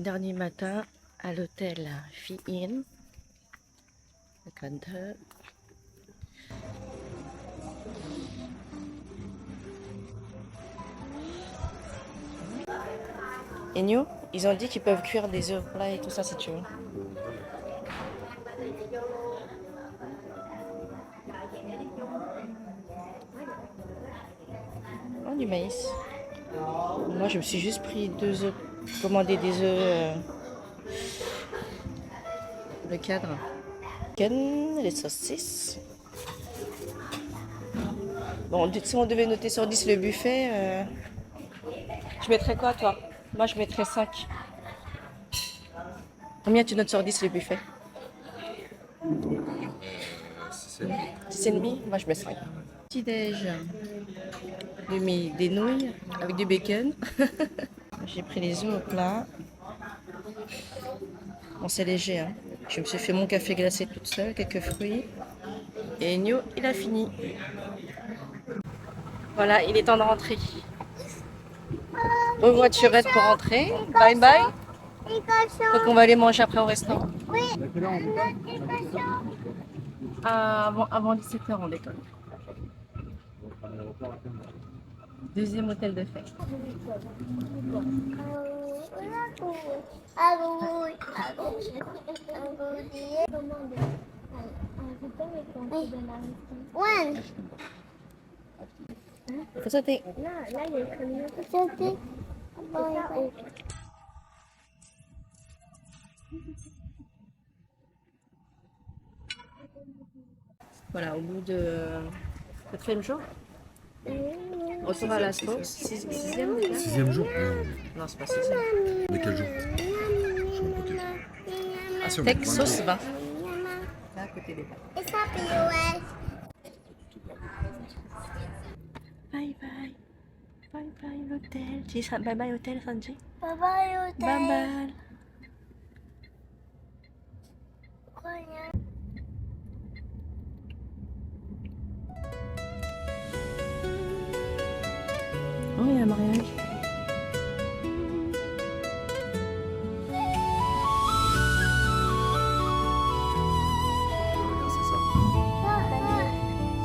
Dernier matin à l'hôtel Phi Inn à Canter. Et nous, ils ont dit qu'ils peuvent cuire des œufs là et tout ça si tu veux. Oh, du maïs. Moi, je me suis juste pris 2 œufs, commandé des œufs, le cadre. Les saucisses. Bon, si on devait noter sur 10 le buffet, je mettrais quoi toi? Moi, je mettrais 5. Combien tu notes sur 10 le buffet? 6,5. Moi, je mets 5. Petit déj. J'ai mis des nouilles avec du bacon. J'ai pris les œufs au plat. Bon, c'est léger, hein. Je me suis fait mon café glacé toute seule, quelques fruits. Et Nio, il a fini. Voilà, il est temps de rentrer. Revoiturette pour rentrer. Bye bye. Donc on va aller manger après au restaurant. Oui. Avant 17h, on décolle. Deuxième hôtel de fête. Faut sauter. Là, il y a une sauter. Voilà, au bout de 4e jour, retour à la sauce. 6e jour? Non, c'est pas 6e. Mais quel jour? Je sais même pas quel jour. Ah, si, on est le Texas 22. 20. Là, à côté des bains. It's happy away. Bye bye. Bye bye l'hôtel. Tu dis bye bye hôtel, Sanji? Bye bye, hotel. Bye bye. Oh, il y a un mariage.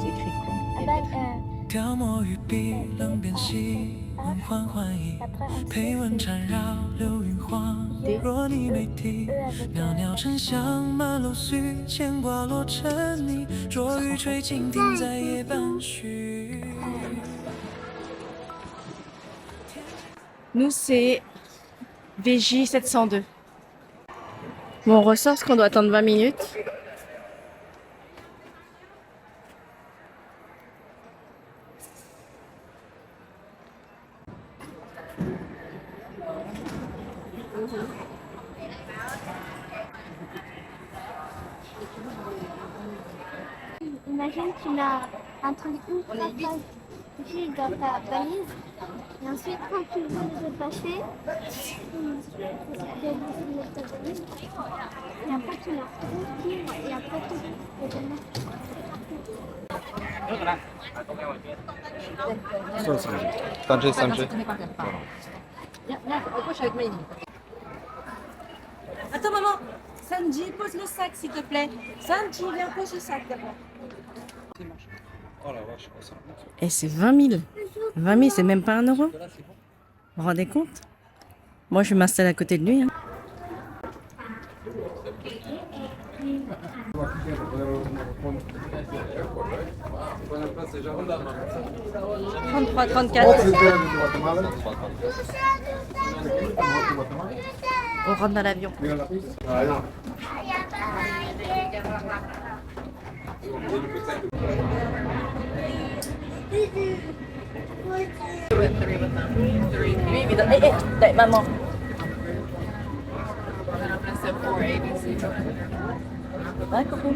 C'est écrit quoi? 雕墨于笔，冷便息，温缓缓意，配文缠绕，流云晃。若你没提，袅袅沉香，满楼絮，牵挂落成泥。若雨吹，蜻蜓在夜半许。 Nous, c'est VJ 702. Bon, on ressort parce qu'on doit attendre 20 minutes. Imagine, tu as un truc ultra juste dans ta valise. Et ensuite, quand tu veux te passer, et après tu la retires et après tu peux te mettre. Sanjay, Sanjay. Attends, maman. Sanji, pose le sac, s'il te plaît. Sanji, viens, pose le sac d'abord. Oh la vache, ça. Et c'est 20 000. 20 000, c'est même pas 1 euro. Vous vous rendez compte? Moi, je vais m'installer à côté de lui. Hein. $33, 34. On rentre dans l'avion. Lui, il donne. Hé, maman. Ouais, coucou.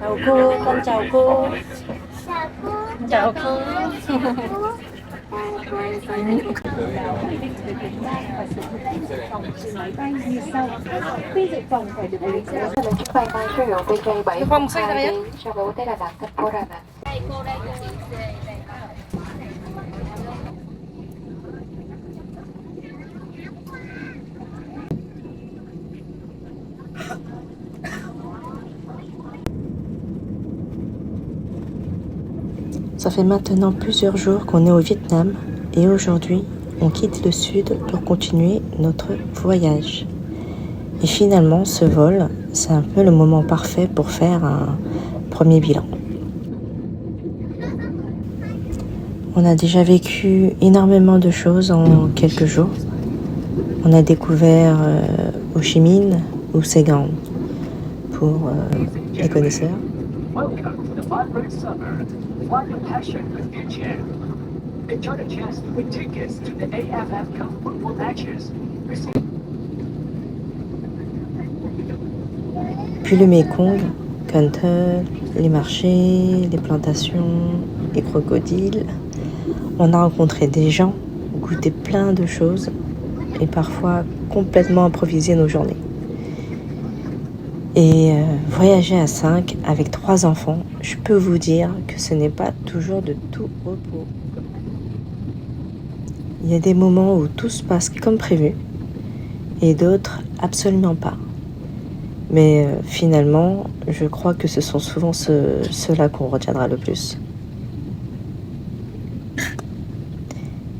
Ciao, cô. Con chào cô. Chào cô. Cái phòng xanh ra đấy. Ça fait maintenant plusieurs jours qu'on est au Vietnam et aujourd'hui, on quitte le sud pour continuer notre voyage. Et finalement, ce vol, c'est un peu le moment parfait pour faire un premier bilan. On a déjà vécu énormément de choses en quelques jours. On a découvert Ho Chi Minh ou Saigon pour les connaisseurs. Welcome to the vibrant summer. Fly your passion with Future. Enjoy the chance to win tickets to the AFF Cup football matches. Puis le Mekong, Kuntel, les marchés, les plantations, les crocodiles. On a rencontré des gens, goûté plein de choses et parfois complètement improvisé nos journées. Et voyager à 5 avec 3 enfants, je peux vous dire que ce n'est pas toujours de tout repos. Il y a des moments où tout se passe comme prévu et d'autres absolument pas. Mais finalement, je crois que ce sont souvent ceux-là qu'on retiendra le plus.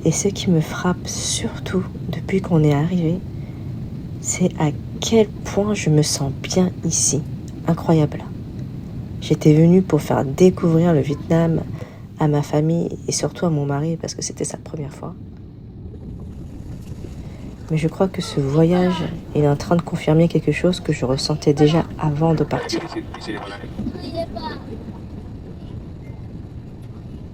Et ce qui me frappe surtout depuis qu'on est arrivé, c'est à quel point je me sens bien ici. Incroyable. J'étais venue pour faire découvrir le Vietnam à ma famille et surtout à mon mari parce que c'était sa première fois. Mais je crois que ce voyage est en train de confirmer quelque chose que je ressentais déjà avant de partir.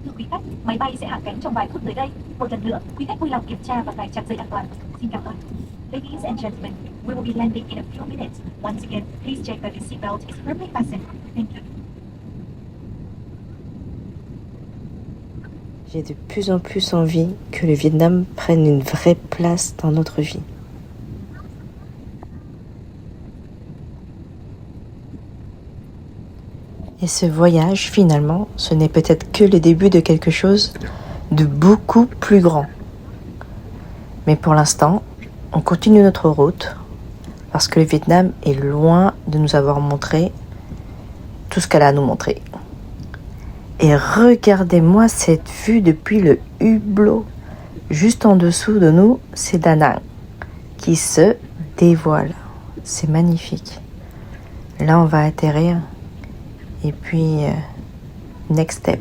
Thưa quý khách, máy bay sẽ hạ cánh trong vài phút tới đây. Một lần nữa, quý khách vui lòng kiểm tra và cài chặt dây an toàn. Xin cảm ơn. Ladies and gentlemen, we will be landing in a few minutes. Once again, please check that the seatbelt is firmly fastened. Thank you. J'ai de plus en plus envie que le Vietnam prenne une vraie place dans notre vie. Et ce voyage, finalement, ce n'est peut-être que le début de quelque chose de beaucoup plus grand. Mais pour l'instant, on continue notre route parce que le Vietnam est loin de nous avoir montré tout ce qu'elle a à nous montrer. Et regardez-moi cette vue depuis le hublot. Juste en dessous de nous, c'est Da Nang qui se dévoile. C'est magnifique. Là, on va atterrir. Et puis, next step.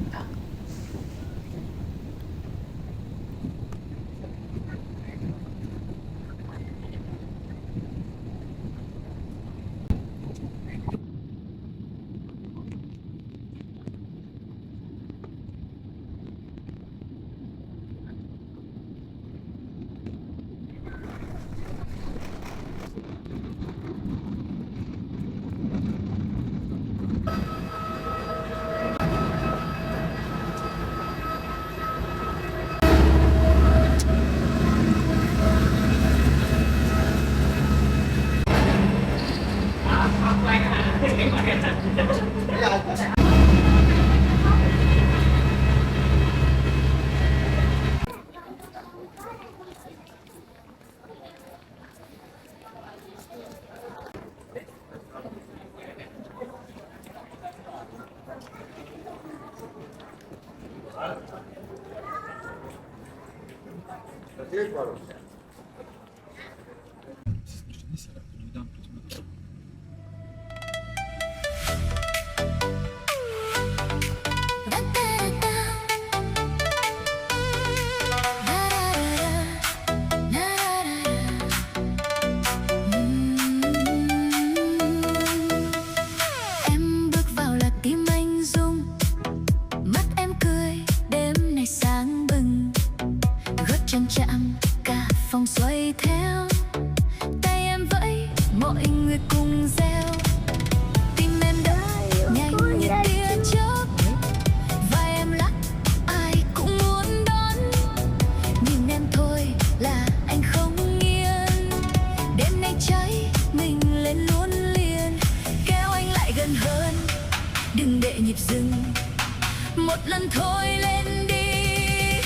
Một lần thôi lên đi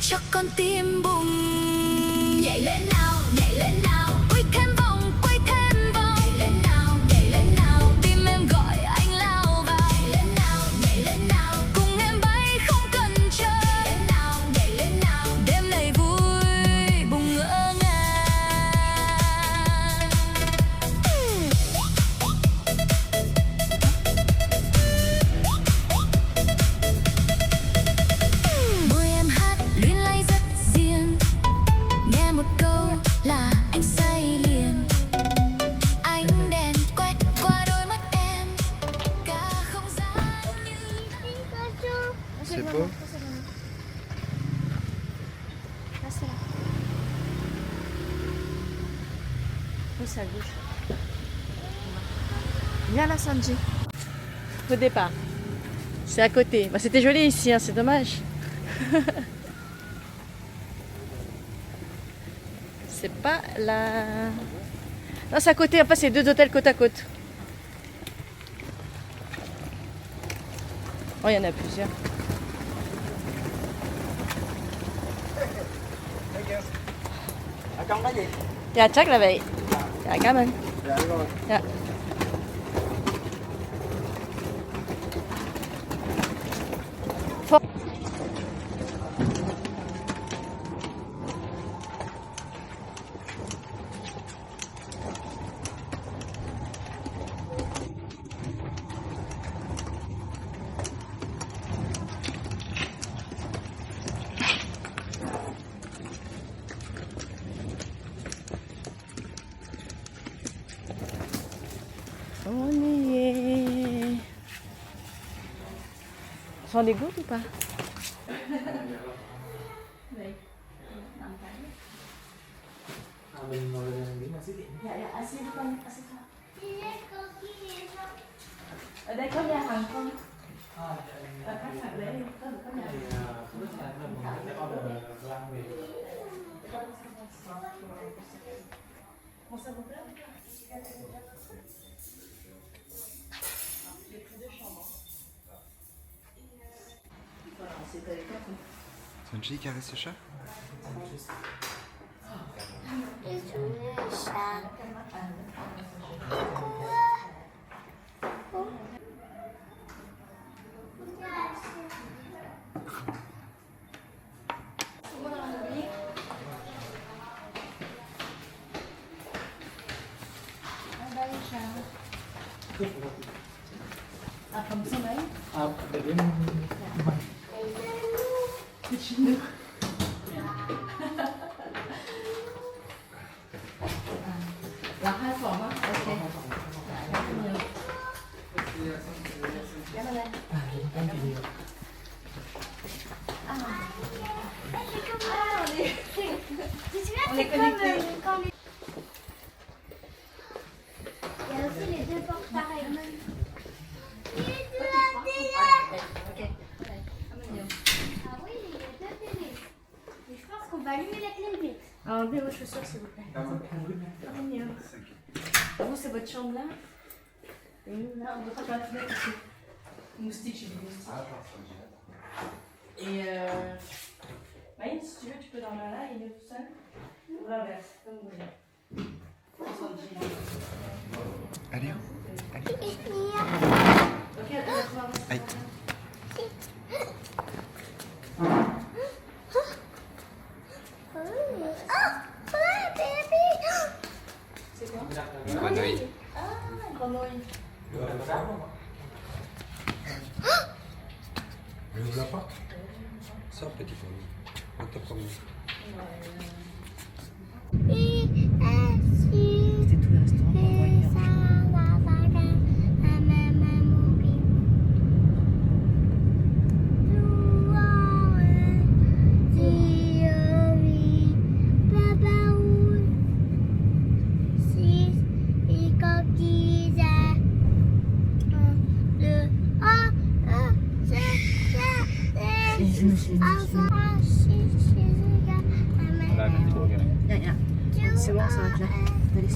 cho con tim bùng nhảy lên nào, nhảy lên nào, quay thêm vòng, quay thêm vòng, nhảy lên nào, tim em gọi anh lao vào, nhảy lên nào, cùng em bay không là anh say liền. Ánh đèn quét qua đôi mắt em, cả không gian như C'est beau. C'est à gauche. Viens là, Sanji. Au départ. C'est à côté. Bah, c'était joli ici, hein, c'est dommage. C'est pas là. Non, c'est à côté. Enfin, c'est deux hôtels côte à côte. Oh, il y en a plusieurs. Dạ chắc là vậy. Dạ cảm ơn. Dạ. On y est. J'en ai goût ou pas? Ở đây có nhà hàng không? Ở khách sạn đấy có nhà Sanji caresse ce chat? À phòng số mấy? Để đến Là 2 phòng á? Ok. Cảm ơn anh. On est connectés. Il y a aussi les deux portes pareilles. Ok. Ah oui, il y a deux télés. Mais je pense qu'on va allumer la clim vite. Enlevez vos chaussures s'il vous plaît. Vous, c'est votre chambre là? Et nous, là, on doit pas la fenêtre ici. Moustique, j'ai des moustiques. Et Maïn, si tu veux, tu peux dormir là, il est tout seul. Ou l'inverse, comme vous voulez. Allez, Ok, attends, aïe. c'est quoi? Une grenouille. Ah, une grenouille. Ne ouvre la porte. Sors, petit grenouille. On te promet. C'était tout le restaurant qu'on voyait. C'est bon, ça va déjà. Allez,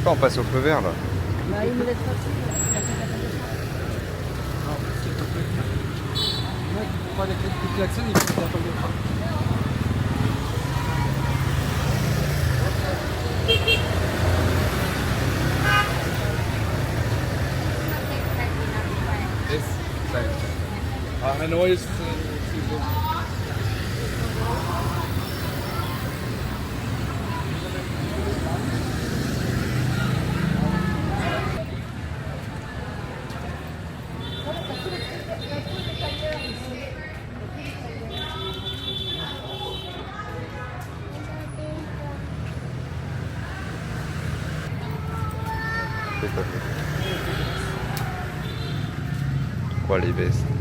On passe au feu vert là. Bah, il me laisse pas. Pas les coups de klaxon, il faut que tu appelles le train. Hanoi ist Quali vesti?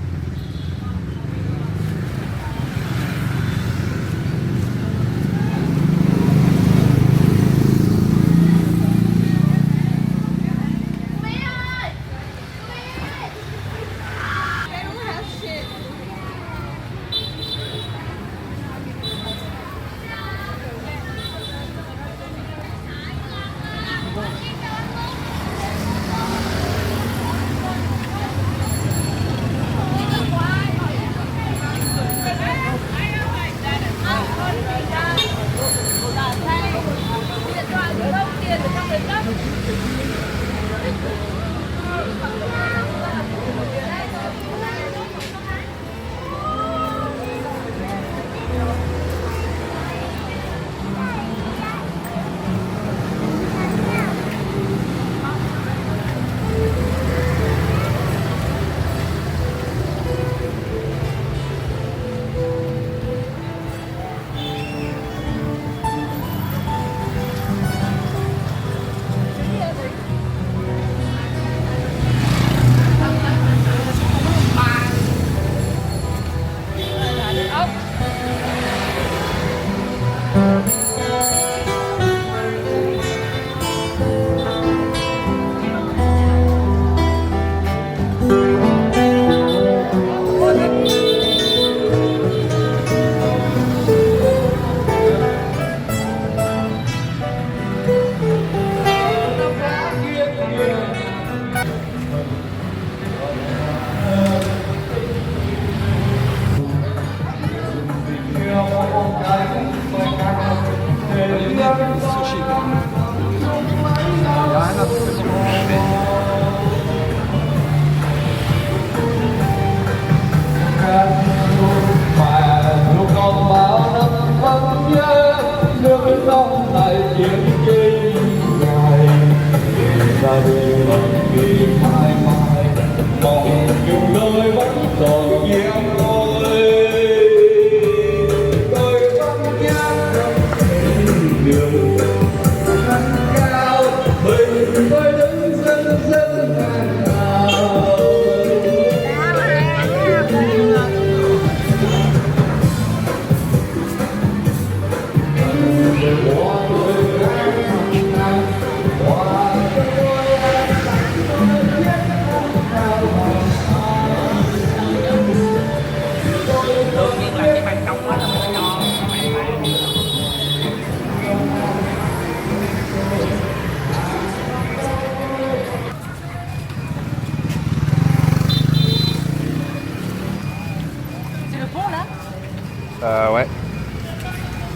Ouais.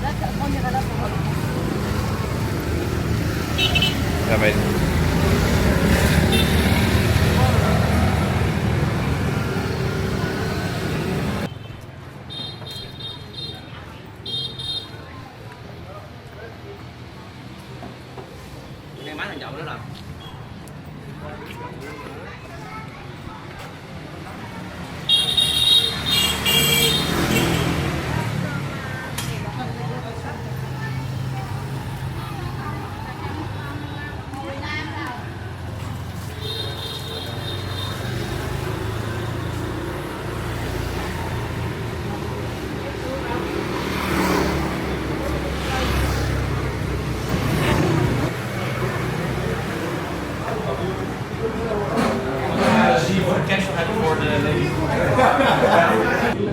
Là, on ira là pour voir. Jamais. Nghe máy thằng nhậu đó là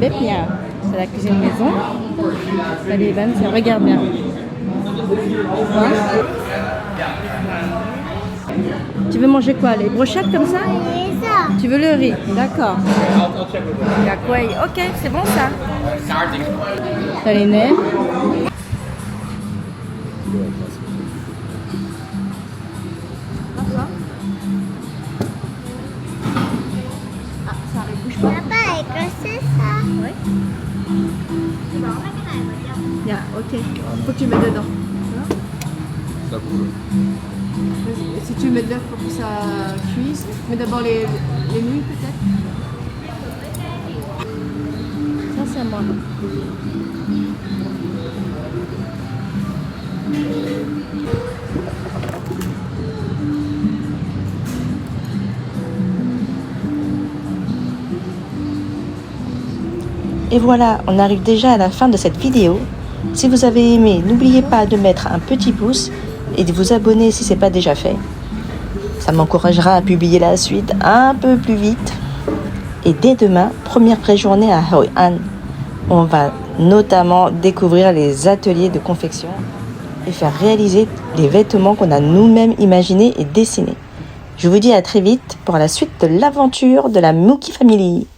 Bepnia, c'est la cuisine maison. Taliban, c'est regarde bien. Tu veux manger quoi? Les brochettes comme ça? C'est ça. Tu veux le riz? D'accord. Yakway. Ok, c'est bon ça. Farine. Papa, est-ce que c'est ça? Yeah, ok. Faut que tu mettes dedans. Ça coule. Si tu mets dedans pour que ça cuise, mets d'abord les nouilles peut-être. Ça c'est à moi. Et voilà, on arrive déjà à la fin de cette vidéo. Si vous avez aimé, n'oubliez pas de mettre un petit pouce et de vous abonner si ce n'est pas déjà fait. Ça m'encouragera à publier la suite un peu plus vite. Et dès demain, première vraie journée à Hoi An. On va notamment découvrir les ateliers de confection et faire réaliser les vêtements qu'on a nous-mêmes imaginés et dessinés. Je vous dis à très vite pour la suite de l'aventure de la Mookie Family.